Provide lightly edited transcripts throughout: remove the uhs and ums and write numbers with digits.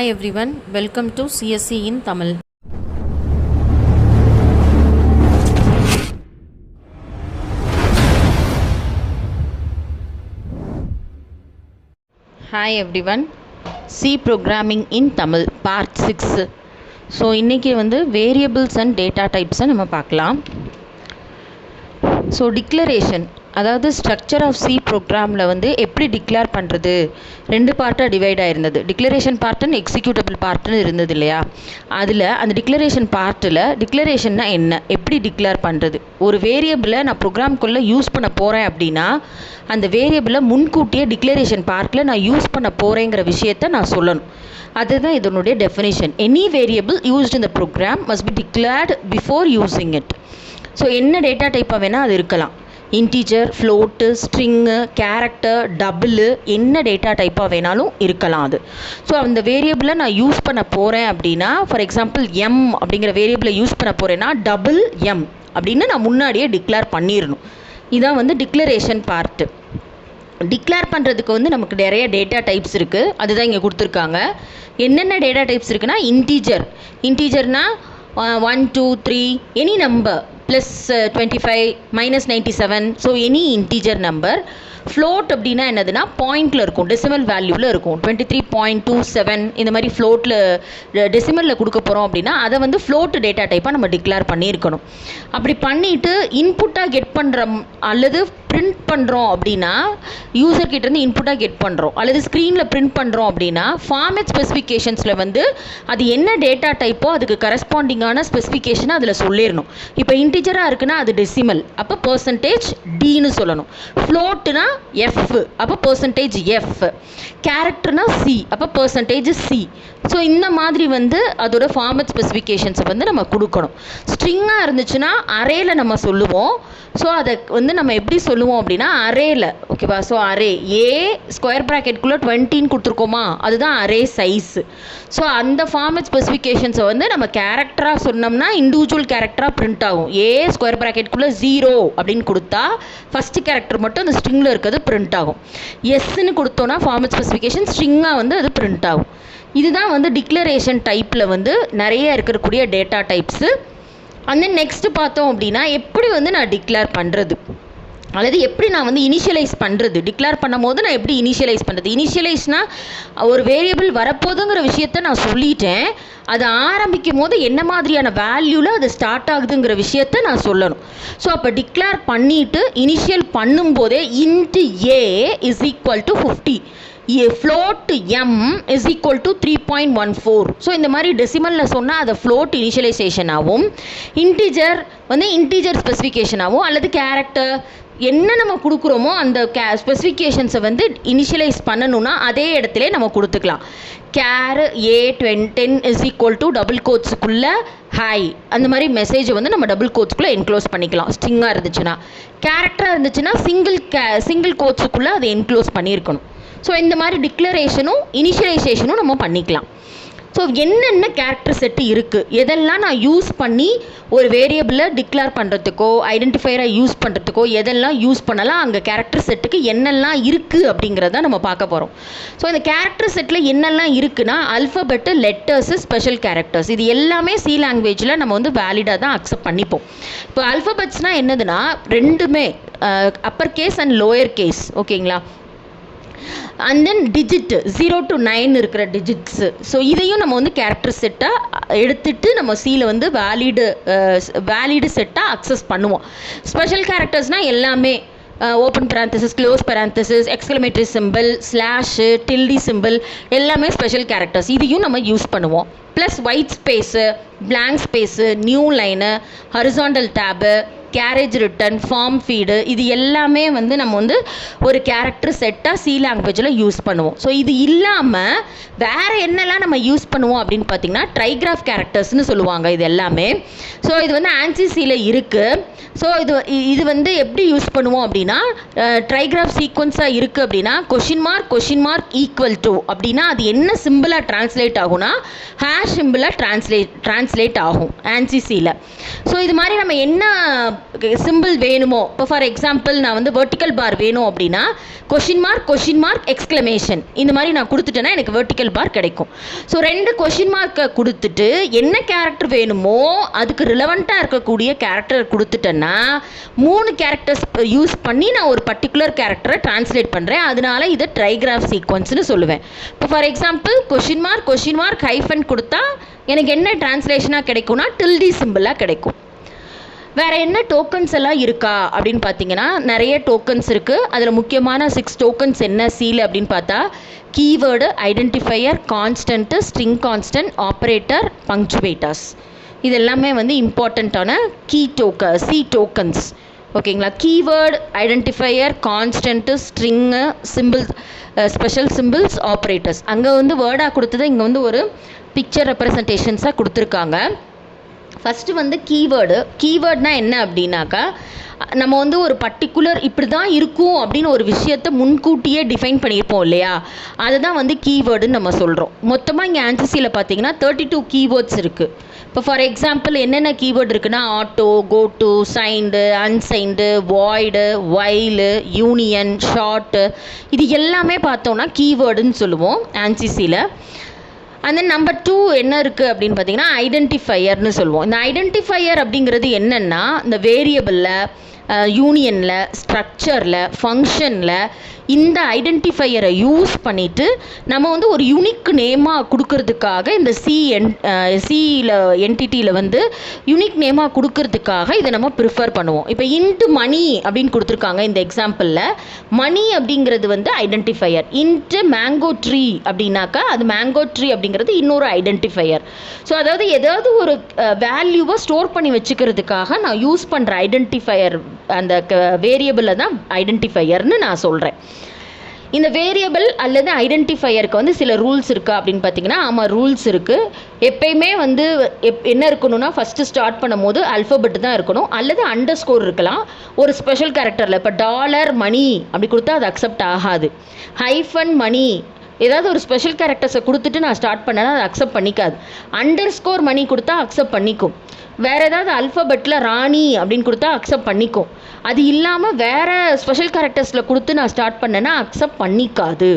Hi everyone, welcome to CSC in Tamil. Hi everyone, C Programming in Tamil Part 6. So இன்றைக்கி variables and data டைப்ஸை நம்ம பார்க்கலாம். So declaration, அதாவது structure of C ப்ரோக்ராமில் எப்படி declare பண்ணுறது, ரெண்டு பார்ட்டாக டிவைட் ஆகிருந்தது. டிக்ளரேஷன் பார்ட்டுன்னு எக்ஸிக்யூட்டபிள் பார்ட்டுன்னு இருந்தது இல்லையா? அதில் அந்த டிக்ளரேஷன் பார்ட்டில் டிக்ளரேஷன்னா என்ன, எப்படி டிக்ளேர் பண்ணுறது, ஒரு வேரியபிளை நான் ப்ரோக்ராம்குள்ளே யூஸ் பண்ண போகிறேன் அப்படின்னா அந்த வேரியபிளை முன்கூட்டியே டிக்ளரேஷன் பார்ட்டில் நான் யூஸ் பண்ண போகிறேங்கிற விஷயத்தை நான் சொல்லணும். அதுதான் இதனுடைய definition. Any variable used in the program must be declared before using it. So என்ன டேட்டா டைப்பாக வேணால் அது இருக்கலாம். Integer, float, string, character, double, என்ன டேட்டா டைப்பாக வேணாலும் இருக்கலாம் அது. ஸோ அந்த வேரியபிளை நான் யூஸ் பண்ண போகிறேன் அப்படின்னா, ஃபார் எக்ஸாம்பிள் எம் அப்படிங்கிற வேரியபிளை யூஸ் பண்ண போகிறேன்னா டபுள் எம் அப்படின்னு நான் முன்னாடியே டிக்ளேர் பண்ணிடணும். இதான் டிக்ளரேஷன் பார்ட்டு. டிக்ளேர் பண்ணுறதுக்கு நமக்கு நிறைய டேட்டா டைப்ஸ் இருக்குது, அதுதான் இங்கே கொடுத்துருக்காங்க. என்னென்ன டேட்டா டைப்ஸ் இருக்குன்னா, இன்டீஜர்னால் 1 2 3 any number plus 25 minus 97, so any integer number. Float அப்படின்னா என்னதுன்னா பாயிண்டில் இருக்கும், டெசிமல் வேல்யூவில் இருக்கும். 23.27 இந்த மாதிரி ஃப்ளோட்டில் டெசிமலில் கொடுக்க போகிறோம் அப்படின்னா அதை ஃப்ளோட் டேட்டா டைப்பாக நம்ம டிக்ளேர் பண்ணியிருக்கணும். அப்படி பண்ணிவிட்டு இன்புட்டாக கெட் பண்ணுறோம் அல்லது பிரிண்ட் பண்ணுறோம் அப்படின்னா, யூசர் கிட்டேருந்து இன்புட்டாக கெட் பண்ணுறோம் அல்லது ஸ்க்ரீனில் பிரிண்ட் பண்ணுறோம் அப்படின்னா ஃபார்மேட் ஸ்பெசிஃபிகேஷன்ஸில் அது என்ன டேட்டா டைப்போ அதுக்கு கரஸ்பாண்டிங்கான ஸ்பெசிஃபிகேஷனை அதில் சொல்லிடணும். இப்போ இன்டிஜராக இருக்குன்னா அது டெசிமல், அப்போ பர்சன்டேஜ் டின்னு சொல்லணும். ஃப்ளோட்டுனா எஃப், அப்போ பர்சன்டேஜ் எஃப். கேரக்டர்னா சி, அப்போ பர்சன்டேஜ் சி. ஸோ இந்த மாதிரி அதோட ஃபார்மேட் ஸ்பெசிஃபிகேஷன்ஸை நம்ம கொடுக்கணும். ஸ்ட்ரிங்காக இருந்துச்சுன்னா அரேல நம்ம சொல்லுவோம். ஸோ அதை நம்ம எப்படி சொல்லுவோம் அப்படின்னா அரேல, ஓகேவா? ஸோ அரே ஏ ஸ்கொயர் ப்ராக்கெட்குள்ளே 20 கொடுத்துருக்கோமா, அதுதான் அரே சைஸு. ஸோ அந்த ஃபார்மேட் ஸ்பெசிஃபிகேஷன்ஸை நம்ம கேரக்டராக சொன்னோம்னா இண்டிவிஜுவல் கேரக்டராக பிரிண்ட் ஆகும். ஏ ஸ்கொயர் ப்ராக்கெட்குள்ளே 0 அப்படின்னு கொடுத்தா ஃபஸ்ட்டு கேரக்டர் மட்டும் அந்த ஸ்ட்ரிங்கில் இருக்கிறது பிரிண்ட் ஆகும். எஸ்ன்னு கொடுத்தோன்னா ஃபார்மேட் ஸ்பெசிஃபிகேஷன் ஸ்ட்ரிங்காக அது பிரிண்ட் ஆகும். இதுதான் டிக்ளரேஷன் டைப்பில் நிறைய இருக்கக்கூடிய data types. And then next பார்த்தோம் அப்படின்னா எப்படி நான் டிக்ளேர் பண்ணுறது அல்லது எப்படி நான் இனிஷியலைஸ் பண்ணுறது. டிக்ளேர் பண்ணும் போது நான் எப்படி இனிஷியலைஸ் பண்ணுறது. இனிஷியலைஸ்னால் ஒரு வேரியபிள் வரப்போகுதுங்கிற விஷயத்த நான் சொல்லிட்டேன், அது ஆரம்பிக்கும் போது என்ன மாதிரியான வேல்யூவில் அது ஸ்டார்ட் ஆகுதுங்கிற விஷயத்த நான் சொல்லணும். ஸோ அப்போ டிக்ளேர் பண்ணிவிட்டு இனிஷியல் பண்ணும்போதே int A is equal to 50, float M is equal to 3.14. So இந்த மாதிரி டெசிமலில் சொன்னால் அதை ஃப்ளோட் இனிஷியலைசேஷன் ஆகும், இன்டீஜர் இன்டீஜர் ஸ்பெசிஃபிகேஷன் ஆகும், அல்லது கேரக்டர் என்ன நம்ம கொடுக்குறோமோ அந்த ஸ்பெசிஃபிகேஷன்ஸை இனிஷியலைஸ் பண்ணணும்னா அதே இடத்துல நம்ம கொடுத்துக்கலாம். Char a 10 is equal to double கோட்ஸுக்குள்ளே ஹாய், அந்த மாதிரி மெசேஜை நம்ம டபுள் கோட்ஸுக்குள்ளே என்க்ளோஸ் பண்ணிக்கலாம். ஸ்ட்ரிங்காக இருந்துச்சுன்னா, கேரக்டராக இருந்துச்சுன்னா சிங்கிள் கோட்ஸுக்குள்ளே அதை என்க்ளோஸ் பண்ணியிருக்கணும். ஸோ இந்த மாதிரி டிக்ளரேஷனும் இனிஷியலைசேஷனும் நம்ம பண்ணிக்கலாம். ஸோ என்னென்ன கேரக்டர் செட்டு இருக்குது, எதெல்லாம் நான் யூஸ் பண்ணி ஒரு வேரியபிளை டிக்ளேர் பண்ணுறதுக்கோ ஐடென்டிஃபையரை யூஸ் பண்ணுறதுக்கோ எதெல்லாம் யூஸ் பண்ணலாம், அங்கே கேரக்டர் செட்டுக்கு என்னெல்லாம் இருக்குது அப்படிங்கிறத நம்ம பார்க்க போகிறோம். ஸோ இந்த கேரக்டர் செட்டில் என்னெல்லாம் இருக்குன்னா, அல்ஃபபெட்டு, லெட்டர்ஸு, ஸ்பெஷல் கேரக்டர்ஸ், இது எல்லாமே சி லாங்குவேஜில் நம்ம வேலிடாக தான் அக்செப்ட் பண்ணிப்போம். இப்போ அல்ஃபபெட்ஸ்னால் என்னதுன்னா ரெண்டுமே upper case and lower case, ஓகேங்களா? அண்ட் தென் டிஜிட் 0 to 9 இருக்கிற டிஜிட்ஸு. ஸோ இதையும் நம்ம கேரக்டர் செட்டாக எடுத்துகிட்டு நம்ம சியில் வேலிடு செட்டாக அக்சஸ் பண்ணுவோம். ஸ்பெஷல் கேரக்டர்ஸ்னால் எல்லாமே open parenthesis, close parenthesis, exclamatory symbol, slash, tilde symbol எல்லாமே ஸ்பெஷல் கேரக்டர்ஸ். இதையும் நம்ம யூஸ் பண்ணுவோம். Plus white space, blank space, new line, horizontal tab, carriage return, form feed, இது எல்லாமே நம்ம ஒரு கேரக்டர் செட்டாக சி லாங்குவேஜில் யூஸ் பண்ணுவோம். ஸோ இது இல்லாமல் வேறு என்னெல்லாம் நம்ம யூஸ் பண்ணுவோம் அப்படின்னு பார்த்தீங்கன்னா ட்ரைகிராஃப் கேரக்டர்ஸ்னு சொல்லுவாங்க இது எல்லாமே. ஸோ இது ஆன்சி சியில் இருக்குது. ஸோ இது எப்படி யூஸ் பண்ணுவோம் அப்படின்னா, ட்ரைகிராஃப் சீக்வன்ஸாக இருக்குது அப்படின்னா கொஷின் மார்க் ஈக்குவல் டு அப்படின்னா அது என்ன சிம்பிளாக ட்ரான்ஸ்லேட் ஆகும்னா ஹேஷ் சிம்பிளாக ட்ரான்ஸ்லேட் ஆகும் ஆன்சி சியில். ஸோ இது மாதிரி நம்ம என்ன சிம்பிள் வேணுமோ, இப்போ ஃபார் எக்ஸாம்பிள் நான் வந்து வெர்டிக்கல் பார் வேணும் அப்படின்னா கொஷின் மார்க் எக்ஸ்க்ளமேஷன் இந்த மாதிரி நான் கொடுத்துட்டேன்னா எனக்கு வெர்டிக்கல் பார் கிடைக்கும். ஸோ 2 கொஷின் மார்க்கை கொடுத்துட்டு என்ன கேரக்டர் வேணுமோ அதுக்கு ரிலவெண்ட்டாக இருக்கக்கூடிய கேரக்டர் கொடுத்துட்டேன்னா 3 கேரக்டர்ஸ் யூஸ் பண்ணி நான் ஒரு பர்டிகுலர் கேரக்டரை டிரான்ஸ்லேட் பண்ணுறேன். அதனால இதை ட்ரைகிராஃப் சீக்வன்ஸ்னு சொல்லுவேன். இப்போ for example question mark hyphen கொடுத்தா எனக்கு என்ன டிரான்ஸ்லேஷனாக கிடைக்கும்னா டில்டி சிம்பிளாக கிடைக்கும். வேறு என்ன டோக்கன்ஸ் எல்லாம் இருக்கா அப்படின்னு பார்த்தீங்கன்னா நிறைய டோக்கன்ஸ் இருக்குது. அதில் முக்கியமான 6 டோக்கன்ஸ் என்ன சீல் அப்படின்னு பார்த்தா keyword, identifier, constant, string constant, operator, punctuators. இது எல்லாமே வந்து இம்பார்ட்டண்ட்டான சி டோக்கன்ஸ். ஓகேங்களா? Keyword, identifier, constant, string, symbols, special symbols, operators. அங்கே வந்து வேர்டாக கொடுத்தது இங்கே வந்து ஒரு பிக்சர் ரெப்ரசன்டேஷன்ஸாக கொடுத்துருக்காங்க. ஃபஸ்ட்டு வந்து கீவேர்ட்னா என்ன அப்படின்னாக்கா நம்ம வந்து ஒரு பர்டிகுலர் இப்படி தான் இருக்கும் அப்படின்னு ஒரு விஷயத்தை முன்கூட்டியே டிஃபைன் பண்ணியிருப்போம் இல்லையா, அதுதான் வந்து கீவேர்டுன்னு நம்ம சொல்கிறோம். மொத்தமாக இங்கே ஆன்சர்ஸில் பார்த்தீங்கன்னா 32 கீவேர்ட்ஸ் இருக்குது. இப்போ ஃபார் எக்ஸாம்பிள் என்னென்ன கீவேர்டு இருக்குன்னா auto, goto, signed, unsigned, void, while, union, short, இது எல்லாமே பார்த்தோன்னா கீவேர்டுன்னு சொல்லுவோம் ஆன்சிசியில். அண்ட் தென் நம்பர் 2 என்ன இருக்குது அப்படின்னு பார்த்தீங்கன்னா ஐடென்டிஃபையர்னு சொல்லுவோம். இந்த ஐடென்டிஃபையர் அப்படிங்கிறது என்னென்னா இந்த வேரியபிளில், யூனியனில், ஸ்ட்ரக்சரில், ஃபங்க்ஷனில் இந்த ஐடென்டிஃபையரை யூஸ் பண்ணிவிட்டு நம்ம வந்து ஒரு யூனிக் நேமாக கொடுக்கறதுக்காக இந்த சியில் என்டிட்டியில் வந்து யூனிக் நேமாக கொடுக்கறதுக்காக இதை நம்ம ப்ரிஃபர் பண்ணுவோம். இப்போ இன்ட்டு மணி அப்படின்னு கொடுத்துருக்காங்க இந்த எக்ஸாம்பிளில். மணி அப்படிங்கிறது வந்து ஐடென்டிஃபையர். இன்ட்டு மேங்கோ ட்ரீ அப்படின்னாக்கா அது மேங்கோ ட்ரீ அப்படிங்கிறது இன்னொரு ஐடென்டிஃபையர். ஸோ அதாவது ஏதாவது ஒரு வேல்யூவை ஸ்டோர் பண்ணி வச்சுக்கிறதுக்காக நான் யூஸ் பண்ணுற ஐடென்டிஃபையர் அந்த வேரியபிளில் தான் ஐடென்டிஃபையர்னு நான் சொல்கிறேன். இந்த வேரியபிள் அல்லது ஐடென்டிஃபையருக்கு வந்து சில ரூல்ஸ் இருக்கா அப்படின்னு பார்த்தீங்கன்னா ஆமாம், ரூல்ஸ் இருக்குது. எப்பயுமே வந்து என்ன இருக்கணும்னா ஃபஸ்ட்டு ஸ்டார்ட் பண்ணும்போது அல்ஃபபெட் தான் இருக்கணும் அல்லது அண்டர்ஸ்கோர் இருக்கலாம் ஒரு ஸ்பெஷல் கேரக்டரில். இப்போ டாலர் மணி அப்படி கொடுத்தா அது அக்செப்ட் ஆகாது. ஹைஃபன் மணி ஏதாவது ஒரு ஸ்பெஷல் கேரக்டர்ஸை கொடுத்துட்டு நான் ஸ்டார்ட் பண்ணேன்னா அதை அக்செப்ட் பண்ணிக்காது. அண்டர்ஸ்கோர் மணி கொடுத்தா அக்செப்ட் பண்ணிக்கும். வேறு ஏதாவது அல்ஃபபெட்டில் ராணி அப்படின்னு கொடுத்தா அக்செப்ட் பண்ணிக்கும். அது இல்லாமல் வேறு ஸ்பெஷல் கேரக்டர்ஸில் கொடுத்து நான் ஸ்டார்ட் பண்ணேன்னா அக்செப்ட் பண்ணிக்காது.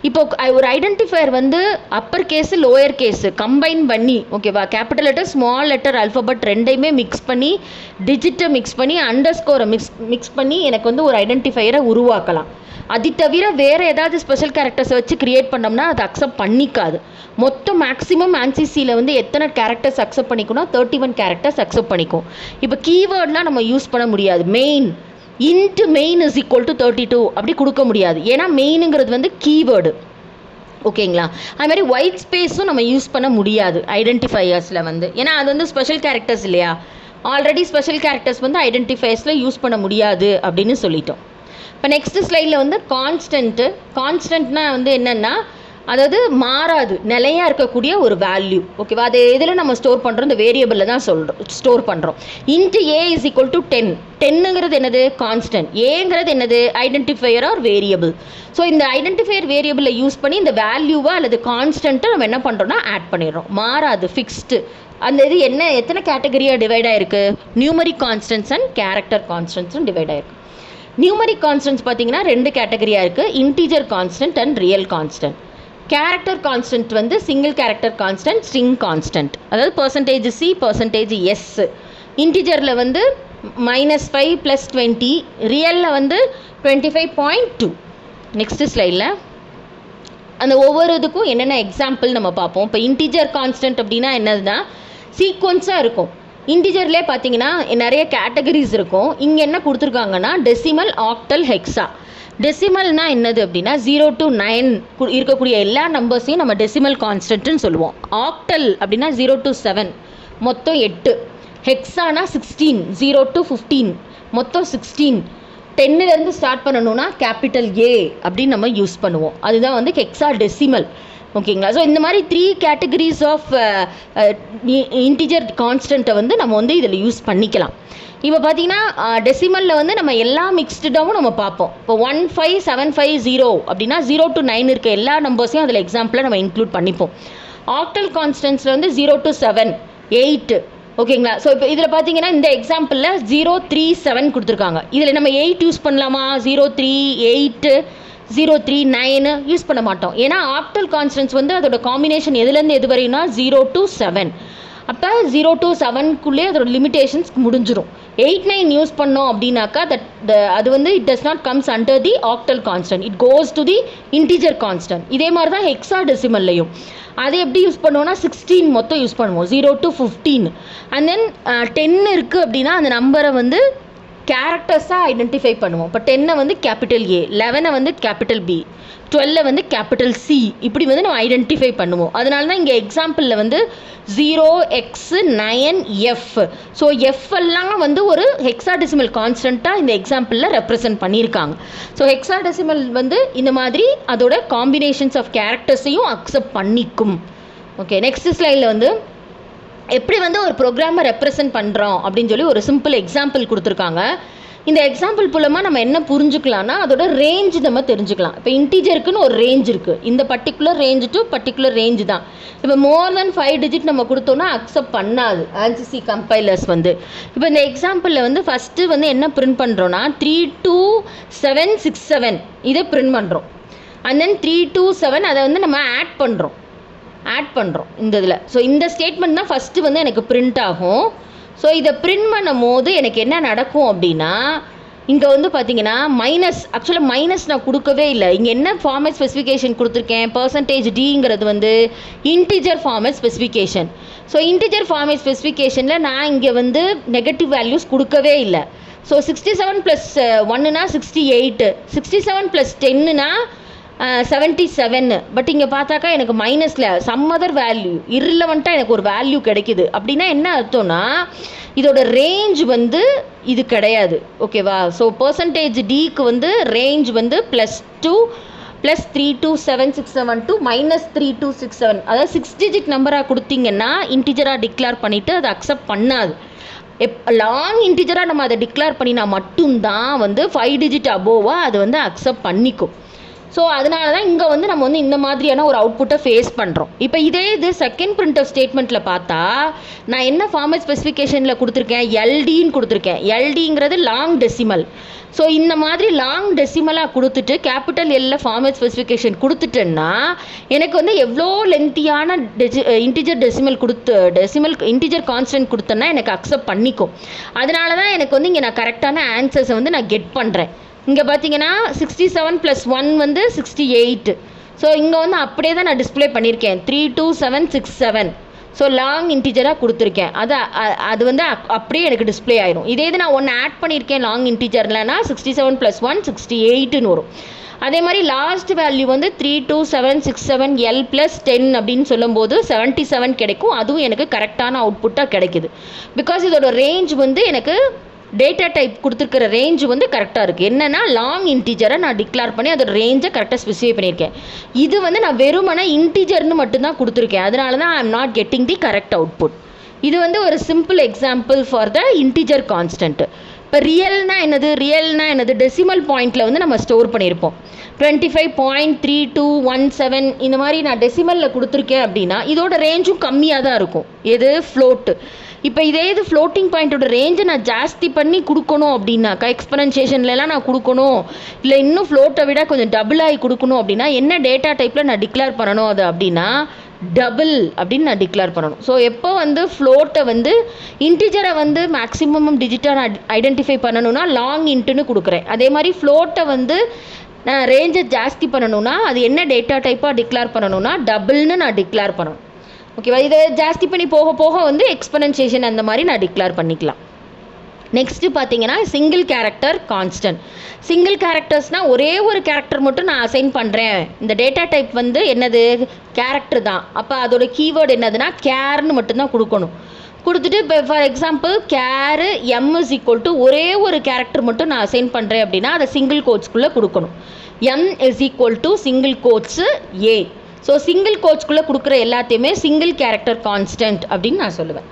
இப்போ ஒரு ஐடென்டிஃபையர் வந்து upper case lower case combine பண்ணி, ஓகேவா, capital letter small letter alphabet ரெண்டையுமே மிக்ஸ் பண்ணி, டிஜிட்டை மிக்ஸ் பண்ணி, அண்டர்ஸ்கோரை மிக்ஸ் பண்ணி எனக்கு வந்து ஒரு ஐடென்டிஃபையரை உருவாக்கலாம். அது தவிர வேறு ஏதாவது ஸ்பெஷல் கேரக்டர்ஸை வச்சு க்ரியேட் பண்ணோம்னா அது அக்செப்ட் பண்ணிக்காது. மொத்தம் மேக்ஸிமம் ஆன்சிசியில் வந்து எத்தனை கேரக்டர்ஸ் அக்செப்ட் பண்ணிக்கணும்? 31 கேரக்டர்ஸ் அக்செப்ட் பண்ணிக்கும். இப்போ கீவேர்ட்லாம் நம்ம யூஸ் பண்ண முடியாது. Main into main is equal to 32 அப்படி கொடுக்க முடியாது. ஏன்னா மெயினுங்கிறது வந்து கீவேர்டு. ஓகேங்களா? அதுமாதிரி ஒயிட் ஸ்பேஸும் நம்ம யூஸ் பண்ண முடியாது ஐடென்டிஃபையர்ஸில் வந்து. ஏன்னா அது வந்து ஸ்பெஷல் கேரக்டர்ஸ் இல்லையா. ஆல்ரெடி ஸ்பெஷல் கேரக்டர்ஸ் வந்து ஐடென்டிஃபையர்ஸில் யூஸ் பண்ண முடியாது அப்படின்னு சொல்லிட்டோம். இப்போ நெக்ஸ்ட்டு ஸ்லைடில் வந்து கான்ஸ்டன்ட்னா வந்து என்னென்னா அதாவது மாறாது, நிலையாக இருக்கக்கூடிய ஒரு வேல்யூ. ஓகேவா? அது எதில் நம்ம ஸ்டோர் பண்ணுறோம்? இந்த வேரியபிளில் தான் ஸ்டோர் பண்ணுறோம். Int a is equal to 10. 10ங்கிறது என்னது? கான்ஸ்டன்ட். ஏங்கிறது என்னது? Identifier or variable. ஸோ இந்த ஐடென்டிஃபையர் வேரியபிளை யூஸ் பண்ணி இந்த வேல்யூவை அல்லது கான்ஸ்டன்ட்டை நம்ம என்ன பண்ணுறோம்னா ஆட் பண்ணிடுறோம். மாறாது, ஃபிக்ஸ்டு. அந்த இது எத்தனை கேட்டகரியாக டிவைட் ஆகிருக்கு? நியூமரிக் கான்ஸ்டன்ட்ஸ் அண்ட் கேரக்டர் கான்ஸ்டன்ட்ஸும் டிவைட் ஆகிருக்கு. நியூமரிக் கான்ஸ்டன்ட்ஸ் பார்த்தீங்கன்னா 2 கேட்டகரியாக இருக்குது, integer constant and real constant. Character constant வந்து single character constant, string constant, அதாவது %C %S. இன்டீஜரில் வந்து -5 + 20, ரியலில் வந்து 25.2. நெக்ஸ்ட் ஸ்லைடில் அந்த ஒவ்வொரு இதுக்கும் என்னென்ன எக்ஸாம்பிள் நம்ம பார்ப்போம். இப்போ இன்டீஜர் கான்ஸ்டன்ட் அப்படின்னா என்னதுன்னா சீக்வன்ஸாக இருக்கும். இன்டிஜர்லேயே பார்த்தீங்கன்னா நிறைய கேட்டகரிஸ் இருக்கும். இங்கே என்ன கொடுத்துருக்காங்கன்னா டெசிமல், ஆக்டல், ஹெக்ஸா. டெசிமல்னா என்னது அப்படின்னா 0 to 9 இருக்கக்கூடிய எல்லா நம்பர்ஸையும் நம்ம டெசிமல் கான்ஸ்டன்ட்னு சொல்லுவோம். ஆக்டல் அப்படின்னா 0 to 7 மொத்தம் 8. ஹெக்ஸானா 16 0 to 15 மொத்தம் 16. 10லேருந்து ஸ்டார்ட் பண்ணணும்னா கேபிட்டல் ஏ அப்படின்னு நம்ம யூஸ் பண்ணுவோம். அதுதான் வந்து ஹெக்ஸா டெசிமல். ஓகேங்களா? ஸோ இந்த மாதிரி 3 கேட்டகரிஸ் ஆஃப் இன்டிஜர் கான்ஸ்டன்ட்டை வந்து நம்ம வந்து இதில் யூஸ் பண்ணிக்கலாம். இப்போ பார்த்தீங்கன்னா டெசிமலில் வந்து நம்ம எல்லா மிக்ஸ்டாகவும் நம்ம பார்ப்போம். இப்போ 15750 அப்படின்னா 0 to 9 இருக்க எல்லா நம்பர்ஸையும் அதில் எக்ஸாம்பிளாக நம்ம இன்க்ளூட் பண்ணிப்போம். ஆக்டல் கான்ஸ்டன்ட்ஸில் வந்து 0 to 7 8 ஓகேங்களா. ஸோ இப்போ இதில் பார்த்தீங்கன்னா இந்த எக்ஸாம்பிளில் 037 கொடுத்துருக்காங்க. இதில் நம்ம 8 யூஸ் பண்ணலாமா? 038 039 யூஸ் பண்ண மாட்டோம். ஏன்னா ஆக்டல் கான்ஸ்டன்ட்ஸ் வந்து அதோட காம்பினேஷன் எதுலேருந்து எது வரையும்னா 0 to 7. அப்போ 0 to 7க்குள்ளே அதோட லிமிடேஷன்ஸ் முடிஞ்சிடும். 8-9 யூஸ் பண்ணோம் அப்படின்னாக்கா அது வந்து it does not comes under the octal constant, it goes to the integer constant. இதே மாதிரி தான் ஹெக்ஸாடெசிமல்லையும் அது எப்படி யூஸ் பண்ணுவோம்னா 16 மொத்தம் யூஸ் பண்ணுவோம், 0 to 15. அண்ட் தென் 10 இருக்குது அப்படின்னா அந்த நம்பரை வந்து கேரக்டர்ஸாக ஐடென்டிஃபை பண்ணுவோம். இப்போ 10 வந்து கேபிட்டல் ஏ, 11 வந்து கேபிட்டல் பி, 12 வந்து கேபிட்டல் சி, இப்படி வந்து நம்ம ஐடென்டிஃபை பண்ணுவோம். அதனால தான் இங்கே எக்ஸாம்பிளில் வந்து 0x9f. ஸோ எஃப் எல்லாம் வந்து ஒரு ஹெக்ஸாடெசிமல் கான்ஸ்டண்ட்டாக இந்த எக்ஸாம்பிளில் ரெப்ரசன்ட் பண்ணியிருக்காங்க. ஸோ ஹெக்ஸாடெசிமல் வந்து இந்த மாதிரி அதோட காம்பினேஷன்ஸ் ஆஃப் கேரக்டர்ஸையும் அக்செப்ட் பண்ணிக்கும். ஓகே, நெக்ஸ்ட் ஸ்லைடில் வந்து எப்படி வந்து ஒரு ப்ரோக்ராமை ரெப்ரசன்ட் பண்ணுறோம் அப்படின்னு சொல்லி ஒரு சிம்பிள் எக்ஸாம்பிள் கொடுத்துருக்காங்க. இந்த எக்ஸாம்பிள் மூலமாக நம்ம என்ன புரிஞ்சுக்கலாம்னா அதோட ரேஞ்சு நம்ம தெரிஞ்சுக்கலாம். இப்போ இன்டீஜருக்குன்னு ஒரு ரேஞ்ச் இருக்குது, இந்த particular range to particular range தான். இப்போ மோர் தென் 5 டிஜிட் நம்ம கொடுத்தோன்னா அக்செப்ட் பண்ணாது ANSYS கம்பைலர்ஸ் வந்து. இப்போ இந்த எக்ஸாம்பிளில் வந்து ஃபஸ்ட்டு வந்து என்ன பிரிண்ட் பண்ணுறோன்னா 32767 இதை பிரிண்ட் பண்ணுறோம். அண்ட் தென் 327 அதை வந்து நம்ம ஆட் பண்ணுறோம் இந்த இதில். ஸோ இந்த ஸ்டேட்மெண்ட் தான் ஃபஸ்ட்டு வந்து எனக்கு பிரிண்ட் ஆகும். ஸோ இதை பிரிண்ட் பண்ணும் போது எனக்கு என்ன நடக்கும் அப்படின்னா இங்கே வந்து பார்த்தீங்கன்னா ஆக்சுவலாக மைனஸ் நான் கொடுக்கவே இல்லை. இங்கே என்ன ஃபார்மேட் ஸ்பெசிஃபிகேஷன் கொடுத்துருக்கேன், %d வந்து integer format specification. So integer format ஸ்பெசிஃபிகேஷனில் நான் இங்கே வந்து நெகட்டிவ் வேல்யூஸ் கொடுக்கவே இல்லை. ஸோ 67 + 1னா 68, 67 + 10னா 77. பட் இங்கே பார்த்தாக்கா எனக்கு மைனஸில் சம் அதர் வேல்யூ இர்ரிலவெண்ட்டாக எனக்கு ஒரு வேல்யூ கிடைக்குது. அப்படின்னா என்ன அர்த்தம்னா இதோட ரேஞ்ச் வந்து இது கிடையாது. ஓகேவா. ஸோ %dக்கு வந்து ரேஞ்ச் வந்து +2 +32767 to -3267. அதாவது 6 டிஜிட் நம்பராக கொடுத்தீங்கன்னா இன்டிஜராக டிக்ளேர் பண்ணிவிட்டு அதை அக்செப்ட் பண்ணாது. லாங் இன்டிஜராக நம்ம அதை டிக்ளேர் பண்ணினா மட்டும்தான் வந்து 5 டிஜிட் அபோவாக அது வந்து அக்செப்ட் பண்ணிக்கும். ஸோ அதனால தான் இங்கே வந்து நம்ம வந்து இந்த மாதிரியான ஒரு அவுட்புட்டை ஃபேஸ் பண்ணுறோம். இப்போ இது செகண்ட் பிரிண்ட் ஸ்டேட்மெண்ட்டில் பார்த்தா நான் என்ன ஃபார்மேட் ஸ்பெசிஃபிகேஷனில் கொடுத்துருக்கேன், எல்டின்னு கொடுத்துருக்கேன். எல்டிங்கிறது லாங் டெசிமல். ஸோ இந்த மாதிரி லாங் டெசிமலாக கொடுத்துட்டு கேபிட்டல் எல்ல ஃபார்மேட் ஸ்பெசிஃபிகேஷன் கொடுத்துட்டேன்னா எனக்கு வந்து எவ்வளோ லென்த்தியான இன்டிஜர் இன்டிஜர் கான்ஸ்டன்ட் கொடுத்தேன்னா எனக்கு அக்செப்ட் பண்ணிக்கும். அதனால தான் எனக்கு வந்து இங்கே நான் கரெக்டான ஆன்சர்ஸை வந்து நான் கெட் பண்ணுறேன். இங்கே பார்த்தீங்கன்னா 67 + 1 வந்து 68. ஸோ இங்கே வந்து அப்படியே தான் நான் டிஸ்பிளே பண்ணியிருக்கேன் 32767. ஸோ லாங் இன்டிஜராக கொடுத்துருக்கேன். அது வந்து அப்படியே எனக்கு டிஸ்பிளே ஆயிரும். இதே இது நான் ஒன்று ஆட் பண்ணியிருக்கேன் லாங் இன்டிஜர்லனா 67 + 1 68ன்னு வரும். அதே மாதிரி லாஸ்ட் வேல்யூ வந்து 32767 L + 10 அப்படின்னு சொல்லும்போது 77 கிடைக்கும். அதுவும் எனக்கு கரெக்டான அவுட்புட்டாக கிடைக்குது. பிகாஸ் இதோட ரேஞ்ச் வந்து எனக்கு டேட்டா டைப் கொடுத்துருக்கிற ரேஞ்சு வந்து கரெக்டாக இருக்குது. என்னென்னா லாங் இன்டிஜரை நான் டிக்ளேர் பண்ணி அதோட ரேஞ்சை கரெக்டாக ஸ்பெசிஃபை பண்ணியிருக்கேன். இது வந்து நான் வெறுமனே இன்டிஜர்னு மட்டும்தான் கொடுத்துருக்கேன். அதனால தான் I am not getting the correct output. இது வந்து ஒரு simple example for the integer constant. இப்போ ரியல்னா என்னது டெசிமல் பாயிண்டில் வந்து நம்ம ஸ்டோர் பண்ணியிருப்போம். 25.3217 இந்த மாதிரி நான் டெசிமலில் கொடுத்துருக்கேன் அப்படின்னா இதோட ரேஞ்சும் கம்மியாக தான் இருக்கும். எது ஃப்ளோட்டு. இப்போ இதே இது ஃப்ளோட்டிங் பாயிண்ட்டோட ரேஞ்சை நான் ஜாஸ்தி பண்ணி கொடுக்கணும் அப்படின்னாக்கா எக்ஸ்பெனன்ஷியேஷன்லாம் நான் கொடுக்கணும், இல்லை இன்னும் ஃப்ளோட்டை விட கொஞ்சம் டபுள் ஆகி கொடுக்கணும் அப்படின்னா என்ன டேட்டா டைப்பில் நான் டிக்ளேர் பண்ணணும் அது அப்படின்னா டபுள் அப்படின்னு நான் டிக்ளேர் பண்ணணும். ஸோ எப்போ வந்து ஃப்ளோட்டை வந்து இன்டிஜரை வந்து மேக்ஸிமம் டிஜிட்டாக நான் ஐடென்டிஃபை பண்ணணும்னா லாங் இன்ட்டுன்னு கொடுக்குறேன். அதே மாதிரி ஃப்ளோட்டை வந்து நான் ரேஞ்சை ஜாஸ்தி பண்ணணும்னா அது என்ன டேட்டா டைப்பாக டிக்ளேர் பண்ணணும்னா டபுள்னு நான் டிக்ளேர் பண்ணணும். ஓகேவா. இதை ஜாஸ்தி பண்ணி போக போக வந்து எக்ஸ்பெனன்ஷியேஷன் அந்த மாதிரி நான் டிக்ளேர் பண்ணிக்கலாம். நெக்ஸ்ட்டு பார்த்தீங்கன்னா சிங்கிள் கேரக்டர் கான்ஸ்டன்ட். சிங்கிள் கேரக்டர்ஸ்னால் ஒரே ஒரு கேரக்டர் மட்டும் நான் அசைன் பண்ணுறேன். இந்த டேட்டா டைப் வந்து என்னது கேரக்டர் தான். அப்போ அதோட கீவேர்டு என்னதுன்னா கேர்னு மட்டும்தான் கொடுக்கணும். கொடுத்துட்டு இப்போ for example care M is equal to ஒரே ஒரு கேரக்டர் மட்டும் நான் அசைன் பண்ணுறேன் அப்படின்னா அதை சிங்கிள் கோட்ஸ்குள்ளே கொடுக்கணும். M is equal to single quotes A. So single கோட்ஸ்குள்ளே கொடுக்குற எல்லாத்தையுமே சிங்கிள் கேரக்டர் கான்ஸ்டன்ட் அப்படின்னு நான் சொல்லுவேன்.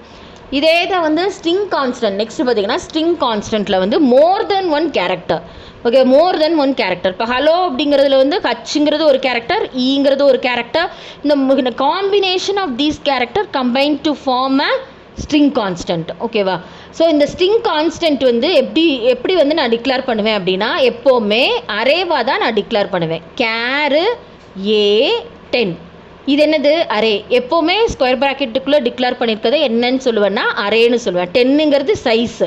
இதே தான் வந்து ஸ்ட்ரிங் கான்ஸ்டன்ட். நெக்ஸ்ட் பார்த்தீங்கன்னா ஸ்ட்ரிங் கான்ஸ்டன்ட்டில் வந்து more than one character. Okay, more than one character. இப்போ ஹலோ அப்படிங்கிறதுல வந்து ஹச்சுங்கிறது ஒரு கேரக்டர், ஈங்கிறது ஒரு கேரக்டர். இந்த combination of these character combine to form a string constant. ஓகேவா? ஸோ இந்த ஸ்ட்ரிங் கான்ஸ்டன்ட் வந்து எப்படி வந்து நான் டிக்ளேர் பண்ணுவேன் அப்படின்னா, எப்போவுமே அரேவாக தான் நான் டிக்ளேர் பண்ணுவேன். கேரு A10 இது என்னது? அரே. எப்போவுமே ஸ்கொயர் ப்ராக்கெட்டுக்குள்ளே டிக்ளேர் பண்ணியிருக்கதை என்னன்னு சொல்லுவேன்னா அரேன்னு சொல்லுவேன். 10ங்கிறது சைஸ்.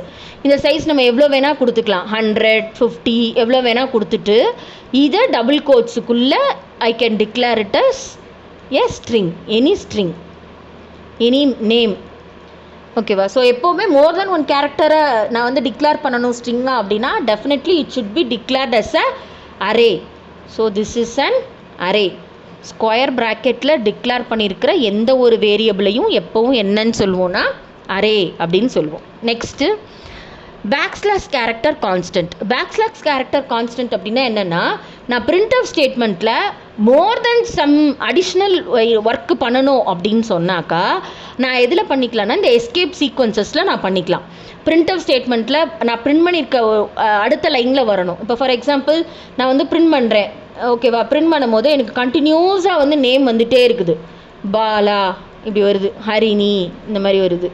இந்த சைஸ் நம்ம எவ்வளோ வேணால் கொடுத்துக்கலாம், 100, 50 எவ்வளோ வேணால் கொடுத்துட்டு இதை டபுள் கோட்ஸுக்குள்ளே I can declare it as a string, any name. ஓகேவா? ஸோ எப்போவுமே மோர் தென் ஒன் கேரக்டரை நான் வந்து டிக்ளேர் பண்ணணும் ஸ்ட்ரிங்காக அப்படின்னா definitely it should be declared as a array. So this is an array. Square ப்ராக்கெட்டில் டிக்ளேர் பண்ணியிருக்கிற எந்த ஒரு வேரியபிளையும் எப்போவும் என்னன்னு சொல்லுவோன்னா அரே அப்படின்னு சொல்லுவோம். Next backslash character constant. Backslash character constant அப்படின்னா என்னென்னா, நான் பிரிண்ட் ஆஃப் ஸ்டேட்மெண்ட்டில் more than some additional work பண்ணணும் அப்படின்னு சொன்னாக்கா நான் எதில் பண்ணிக்கலாம்னா இந்த எஸ்கேப் சீக்வன்சஸில் நான் பண்ணிக்கலாம். பிரிண்ட் ஆஃப் ஸ்டேட்மெண்ட்டில் நான் பிரிண்ட் பண்ணியிருக்க அடுத்த லைனில் வரணும். இப்போ ஃபார் எக்ஸாம்பிள் நான் வந்து பிரிண்ட் பண்ணுறேன். ஓகேவா? பிரிண்ட் பண்ணும்போது எனக்கு கண்டினியூஸாக வந்து நேம் வந்துகிட்டே இருக்குது. பாலா இப்படி வருது, ஹரிணி இந்த மாதிரி வருது,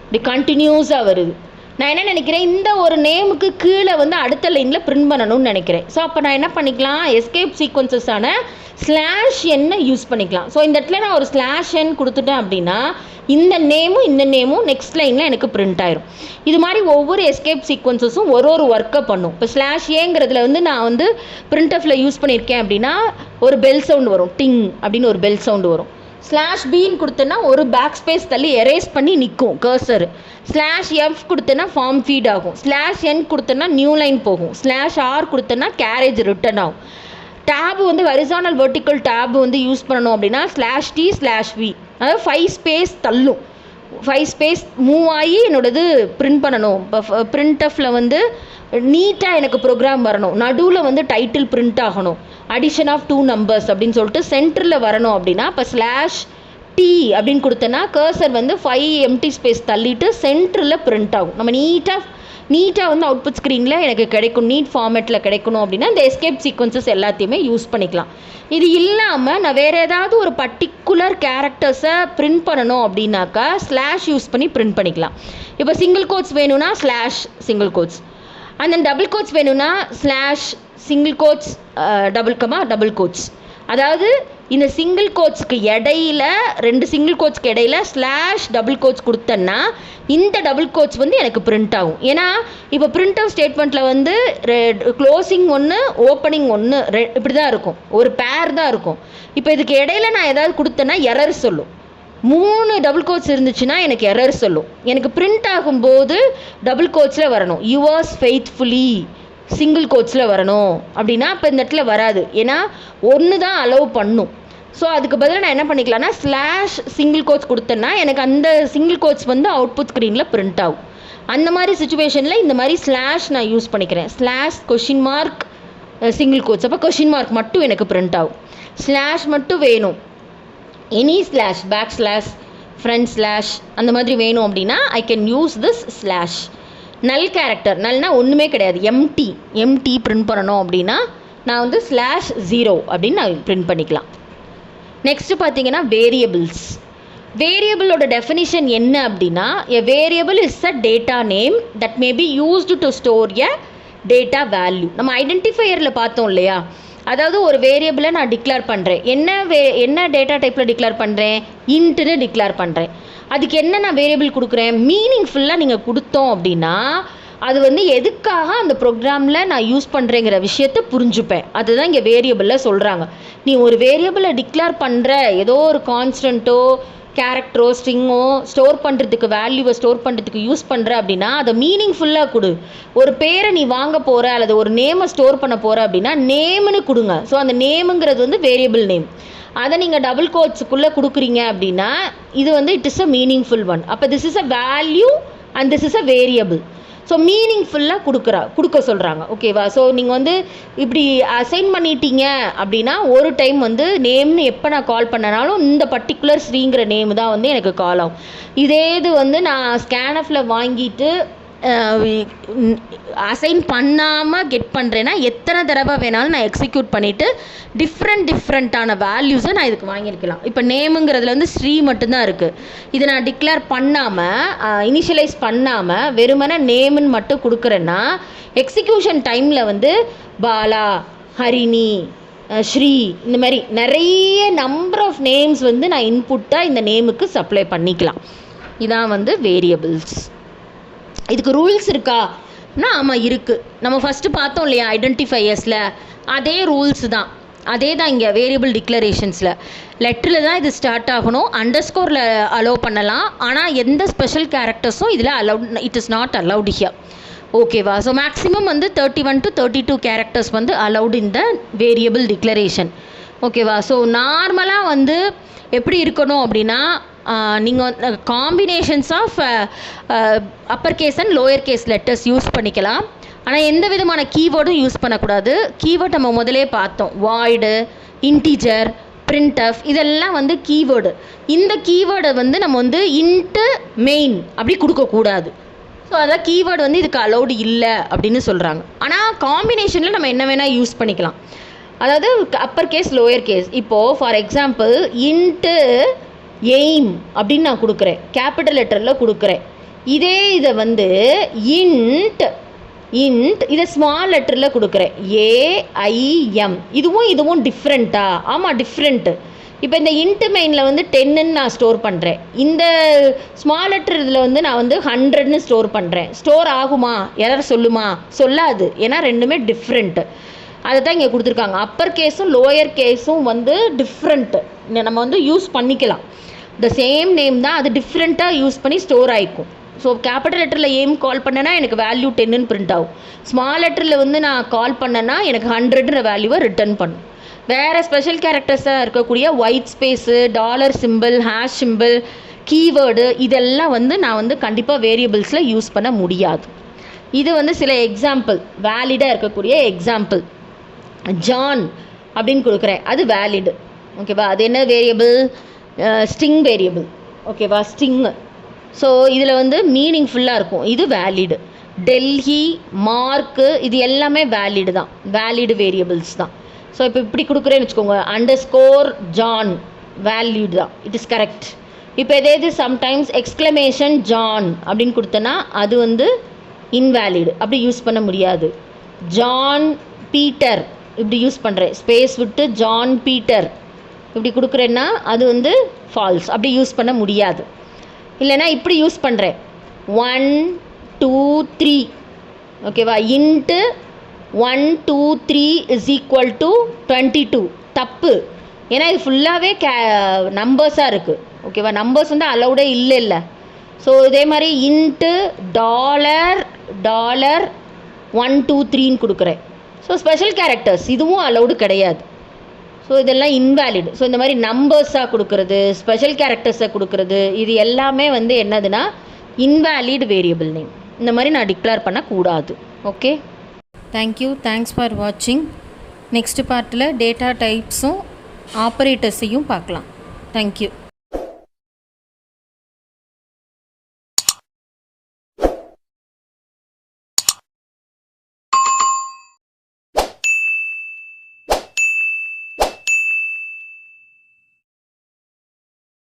இப்படி கண்டினியூஸாக வருது. நான் என்ன நினைக்கிறேன், இந்த ஒரு நேமுக்கு கீழே வந்து அடுத்த லைனில் பிரிண்ட் பண்ணணும்னு நினைக்கிறேன். ஸோ அப்போ நான் என்ன பண்ணிக்கலாம், எஸ்கேப் சீக்வன்சஸான /n யூஸ் பண்ணிக்கலாம். ஸோ இந்த இடத்துல நான் ஒரு /n கொடுத்துட்டேன் அப்படின்னா இந்த நேமும் நெக்ஸ்ட் லைனில் எனக்கு பிரிண்ட் ஆயிரும். இது மாதிரி ஒவ்வொரு எஸ்கேப் சீக்வன்சஸும் ஒரு ஒர்க்கை பண்ணும். இப்போ /aங்கிறதுல வந்து நான் வந்து பிரிண்ட்எஃப்பில் யூஸ் பண்ணியிருக்கேன் அப்படின்னா ஒரு பெல் சவுண்டு வரும், டிங் அப்படின்னு ஒரு பெல் சவுண்டு வரும். /bன்னு கொடுத்தேன்னா ஒரு பேக் ஸ்பேஸ் தள்ளி எரேஸ் பண்ணி நிற்கும் கர்சர். /f கொடுத்தேன்னா ஃபார்ம் ஃபீட் ஆகும். /n கொடுத்தேன்னா நியூ லைன் போகும். /r கொடுத்தேன்னா கேரேஜ் ரிட்டர்ன் ஆகும். டேப் வந்து ஹரிசானல் வெர்டிக்கல் டேப் வந்து யூஸ் பண்ணணும் அப்படின்னா /t/v அதாவது 5 ஸ்பேஸ் தள்ளும். 5 ஸ்பேஸ் மூவ் ஆகி என்னோடது பிரிண்ட் பண்ணணும். இப்போ பிரிண்ட்எஃப்பில் வந்து நீட்டாக எனக்கு ப்ரோக்ராம் வரணும். நடுவில் வந்து டைட்டில் பிரிண்ட் ஆகணும். அடிஷன் ஆஃப் 2 numbers அப்படின்னு சொல்லிட்டு சென்டரில் வரணும் அப்படின்னா இப்போ /t அப்படின்னு கொடுத்தேன்னா கர்சர் வந்து 5 எம்டி ஸ்பேஸ் தள்ளிட்டு சென்டரில் பிரிண்ட் ஆகும். நம்ம நீட்டாக வந்து அவுட்புட் ஸ்க்ரீனில் எனக்கு கிடைக்கும், நீட் ஃபார்மேட்டில் கிடைக்கணும் அப்படின்னா இந்த எஸ்கேப் சீக்வன்சஸ் எல்லாத்தையுமே யூஸ் பண்ணிக்கலாம். இது இல்லாமல் நான் வேறு ஏதாவது ஒரு பர்டிகுலர் கேரக்டர்ஸை பிரிண்ட் பண்ணணும் அப்படின்னாக்கா / யூஸ் பண்ணி பிரிண்ட் பண்ணிக்கலாம். இப்போ சிங்கிள் கோட்ஸ் வேணும்னா /single quotes, and then double quotes வேணும்னா /சிங்கிள் கோட்ஸ் டபுள் கோட்ஸ். அதாவது இந்த சிங்கிள் கோட்ஸ்க்கு இடையில 2 சிங்கிள் கோட்ஸ்க்கு இடையில டபுள் கோட்ஸ் கொடுத்தேன்னா இந்த டபுள் கோட்ஸ் வந்து எனக்கு பிரிண்ட் ஆகும். ஏன்னா இப்போ பிரிண்ட் ஆஃப் ஸ்டேட்மெண்ட்டில் வந்து க்ளோசிங் ஒன்று ஓப்பனிங் ஒன்று இப்படி தான் இருக்கும், ஒரு பேர் தான் இருக்கும். இப்போ இதுக்கு இடையில நான் ஏதாவது கொடுத்தேன்னா எரர் சொல்லும். 3 டபுள் கோட்ஸ் இருந்துச்சுன்னா எனக்கு எரர் சொல்லும். எனக்கு பிரிண்ட் ஆகும்போது டபுள் கோட்ஸில் வரணும். யுவர்ஸ் ஃபெய்த்ஃபுல்லி சிங்கிள் கோட்ஸில் வரணும் அப்படின்னா இப்போ இந்த இடத்துல வராது, ஏன்னா ஒன்று தான் அலோவ் பண்ணும். ஸோ அதுக்கு பதிலாக நான் என்ன பண்ணிக்கலாம்னா /சிங்கிள் கோட்ஸ் கொடுத்தேன்னா எனக்கு அந்த சிங்கிள் கோட்ஸ் வந்து அவுட்புட் ஸ்க்ரீனில் பிரிண்ட் ஆகும். அந்த மாதிரி சுச்சுவேஷனில் இந்த மாதிரி / நான் யூஸ் பண்ணிக்கிறேன். /? சிங்கிள் கோட்ஸ், அப்போ கொஷின் மார்க் மட்டும் எனக்கு பிரிண்ட் ஆகும். / மட்டும் வேணும், எனி / பேக் / ஃப்ரண்ட் / அந்த மாதிரி வேணும் அப்படின்னா ஐ கேன் யூஸ் திஸ் /. நல் கேரக்டர், நல்னா ஒன்றுமே கிடையாது, எம்டி பிரிண்ட் பண்ணணும் அப்படின்னா நான் வந்து /0 அப்படின்னு நான் பிரிண்ட் பண்ணிக்கலாம். நெக்ஸ்ட்டு பார்த்தீங்கன்னா வேரியபிள்ஸ். வேரியபிளோட டெஃபினிஷன் என்ன அப்படின்னா எ variable is a data name that may be used to store a data value. நம்ம ஐடென்டிஃபையரில் பார்த்தோம் இல்லையா, அதாவது ஒரு வேரியபிளை நான் டிக்ளேர் பண்ணுறேன். என்ன டேட்டா டைப்பில் டிக்ளேர் பண்ணுறேன், இன்ட்டுன்னு டிக்ளேர் பண்ணுறேன். அதுக்கு என்ன நான் வேரியபிள் கொடுக்குறேன், மீனிங்ஃபுல்லாக நீங்கள் கொடுத்தோம் அப்படின்னா அது வந்து எதுக்காக அந்த ப்ரோக்ராமில் நான் யூஸ் பண்ணுறேங்கிற விஷயத்தை புரிஞ்சுப்பேன். அதுதான் இங்கே வேரியபிளில் சொல்கிறாங்க. நீ ஒரு வேரியபிளை டிக்ளேர் பண்ணுற, ஏதோ ஒரு கான்ஸ்டன்ட்டோ கேரக்டரோ ஸ்ட்ரிங்கோ ஸ்டோர் பண்ணுறதுக்கு, வேல்யூவை ஸ்டோர் பண்ணுறதுக்கு யூஸ் பண்ணுற அப்படின்னா அதை மீனிங்ஃபுல்லாக கொடு. ஒரு பேரை நீ வாங்க போகிற அல்லது ஒரு நேமை ஸ்டோர் பண்ண போகிற அப்படின்னா நேம்னு கொடுங்க. ஸோ அந்த நேமுங்கிறது வந்து வேரியபிள் நேம். அதை நீங்கள் டபுள் கோட்ஸுக்குள்ளே கொடுக்குறீங்க அப்படின்னா இது வந்து it is a meaningful one. அப்போ this is a value and this is a variable. So மீனிங்ஃபுல்லாக கொடுக்க சொல்கிறாங்க. ஓகேவா? ஸோ நீங்கள் வந்து இப்படி அசைன் பண்ணிட்டீங்க அப்படின்னா ஒரு டைம் வந்து நேம்னு எப்போ நான் கால் பண்ணனாலும் இந்த பர்டிகுலர் ஸ்ரீங்கிற நேம் தான் வந்து எனக்கு கால் ஆகும். இதே இது வந்து நான் ஸ்கேன்எஃப்பில் வாங்கிட்டு அசைன் பண்ணாமல் கெட் பண்ணுறேன்னா எத்தனை தடவை வேணாலும் நான் எக்ஸிக்யூட் பண்ணிவிட்டு டிஃப்ரெண்ட்டான வேல்யூஸை நான் இதுக்கு வாங்கியிருக்கலாம். இப்போ நேமுங்கிறதுல வந்து ஸ்ரீ மட்டும்தான் இருக்குது. இதை நான் டிக்ளேர் பண்ணாமல் இனிஷியலைஸ் பண்ணாமல் வெறுமனே நேமுன்னு மட்டும் கொடுக்குறேன்னா எக்ஸிக்யூஷன் டைமில் வந்து பாலா, ஹரிணி, ஸ்ரீ இந்த மாதிரி நிறைய நம்பர் ஆஃப் நேம்ஸ் வந்து நான் இன்புட்டாக இந்த நேமுக்கு சப்ளை பண்ணிக்கலாம். இதான் வந்து வேரியபிள்ஸ். இதுக்கு ரூல்ஸ் இருக்கான்னா ஆமாம் இருக்குது. நம்ம ஃபஸ்ட்டு பார்த்தோம் இல்லையா ஐடென்டிஃபையர்ஸில், அதே ரூல்ஸ் தான், அதே தான் இங்கே வேரியபிள் டிக்ளரேஷன்ஸில். லெட்டரில் தான் இது ஸ்டார்ட் ஆகணும், அண்டர்ஸ்கோரில் அலோவ் பண்ணலாம், ஆனால் எந்த ஸ்பெஷல் கேரக்டர்ஸும் இதில் allowed, it is not allowed here. ஓகேவா? ஸோ மேக்ஸிமம் வந்து 31 to 32 கேரக்டர்ஸ் வந்து allowed in the variable declaration. ஓகேவா? ஸோ நார்மலாக வந்து எப்படி இருக்கணும் அப்படின்னா, நீங்கள் combinations of upper case and lower case letters use பண்ணிக்கலாம். ஆனால் எந்த விதமான கீவேர்டும் யூஸ் பண்ணக்கூடாது. கீவேர்ட் நம்ம முதலே பார்த்தோம், வாய்டு, இன்டிஜர், பிரிண்ட்எஃப், இதெல்லாம் வந்து கீவேர்டு. இந்த கீவேர்டை வந்து நம்ம வந்து இன்ட்டு மெயின் அப்படி கொடுக்கக்கூடாது. ஸோ அதான் கீவேர்டு வந்து இதுக்கு அலௌடு இல்லை அப்படின்னு சொல்கிறாங்க. ஆனால் காம்பினேஷனில் நம்ம என்ன வேணால் யூஸ் பண்ணிக்கலாம். அதாவது அப்பர் கேஸ் லோயர் கேஸ். இப்போது ஃபார் எக்ஸாம்பிள் இன்ட்டு எய்ம் அப்படின்னு நான் கொடுக்குறேன், கேபிட்டல் லெட்டரில் கொடுக்குறேன். இதே இதை வந்து இன்ட் இதை ஸ்மால் லெட்டரில் கொடுக்குறேன், AIM. இதுவும் டிஃப்ரெண்ட்டா? ஆமாம், டிஃப்ரெண்ட்டு. இப்போ இந்த இன்ட்டு மெயினில் வந்து 10ன்னு நான் ஸ்டோர் பண்ணுறேன், இந்த ஸ்மால் லெட்டர் இதில் வந்து நான் வந்து 100ன்னு ஸ்டோர் பண்ணுறேன். ஸ்டோர் ஆகுமா? எரர் சொல்லுமா? சொல்லாது. ஏன்னா ரெண்டுமே டிஃப்ரெண்ட்டு. அதை தான் இங்கே கொடுத்துருக்காங்க. அப்பர் கேஸும் லோயர் கேஸும் வந்து டிஃப்ரெண்ட்டு, நம்ம வந்து யூஸ் பண்ணிக்கலாம். த சேம் நேம் தான், அது டிஃப்ரெண்ட்டாக யூஸ் பண்ணி ஸ்டோர் ஆகிக்கும். ஸோ கேபிட்டல் லெட்டரில் எய்ம் கால் பண்ணேன்னா எனக்கு வேல்யூ 10ன்னு பிரிண்ட் ஆகும். ஸ்மால் லெட்டரில் வந்து நான் கால் பண்ணேன்னா எனக்கு 100ன்ற வேல்யூவை ரிட்டர்ன் பண்ணும். வேறு ஸ்பெஷல் கேரக்டர்ஸாக இருக்கக்கூடிய white space, dollar symbol, hash symbol, keyword, இதெல்லாம் வந்து நான் வந்து கண்டிப்பாக வேரியபிள்ஸில் யூஸ் பண்ண முடியாது. இது வந்து சில எக்ஸாம்பிள், வேலிடாக இருக்கக்கூடிய எக்ஸாம்பிள். ஜான் அப்படின்னு கொடுக்குறேன், அது வேலிடு. ஓகேவா? அது என்ன வேரியபிள்? String variable. ஓகேவா? ஸ்ட்ரிங்கு. ஸோ இதில் வந்து மீனிங்ஃபுல்லாக இருக்கும், இது வேலிடு. டெல்லி, மார்க்கு, இது எல்லாமே வேலிடு தான், வேலிடு வேரியபிள்ஸ் தான். ஸோ இப்போ இப்படி கொடுக்குறேன்னு வச்சுக்கோங்க, அண்டர்ஸ்கோர் ஜான், வேலிடு தான், இட் இஸ் கரெக்ட். இப்போ எதாவது சம்டைம்ஸ் எக்ஸ்க்ளமேஷன் ஜான் அப்படின்னு கொடுத்தனா அது வந்து இன்வேலிடு, அப்படி யூஸ் பண்ண முடியாது. ஜான் பீட்டர் இப்படி யூஸ் பண்ணுறேன், ஸ்பேஸ் விட்டு ஜான் பீட்டர் இப்படி கொடுக்குறேன்னா அது வந்து ஃபால்ஸ், அப்படி யூஸ் பண்ண முடியாது. இல்லைனா இப்படி யூஸ் பண்ணுறேன், 1 2 3. ஓகேவா? Into 1 2 3 is equal to 22. தப்பு, ஏன்னா இது ஃபுல்லாகவே நம்பர்ஸாக இருக்குது. ஓகேவா? நம்பர்ஸ் வந்து அலௌடே இல்லை. ஸோ இதே மாதிரி இன்ட்டு டாலர் 1 2 3ன்னு கொடுக்குறேன். ஸோ ஸ்பெஷல் கேரக்டர்ஸ் இதுவும் அலௌடு கிடையாது. ஸோ இதெல்லாம் இன்வேலிட். ஸோ இந்த மாதிரி நம்பர்ஸாக கொடுக்குறது, ஸ்பெஷல் கேரக்டர்ஸை கொடுக்குறது, இது எல்லாமே வந்து என்னதுன்னா இன்வேலிட் வேரியபிள் நேம். இந்த மாதிரி நான் டிக்ளேர் பண்ணக்கூடாது. ஓகே, தேங்க்யூ, தேங்க்ஸ் ஃபார் வாட்சிங். நெக்ஸ்ட் பார்ட்டில் டேட்டா டைப்ஸும் ஆப்ரேட்டர்ஸையும் பார்க்கலாம். தேங்க்யூ.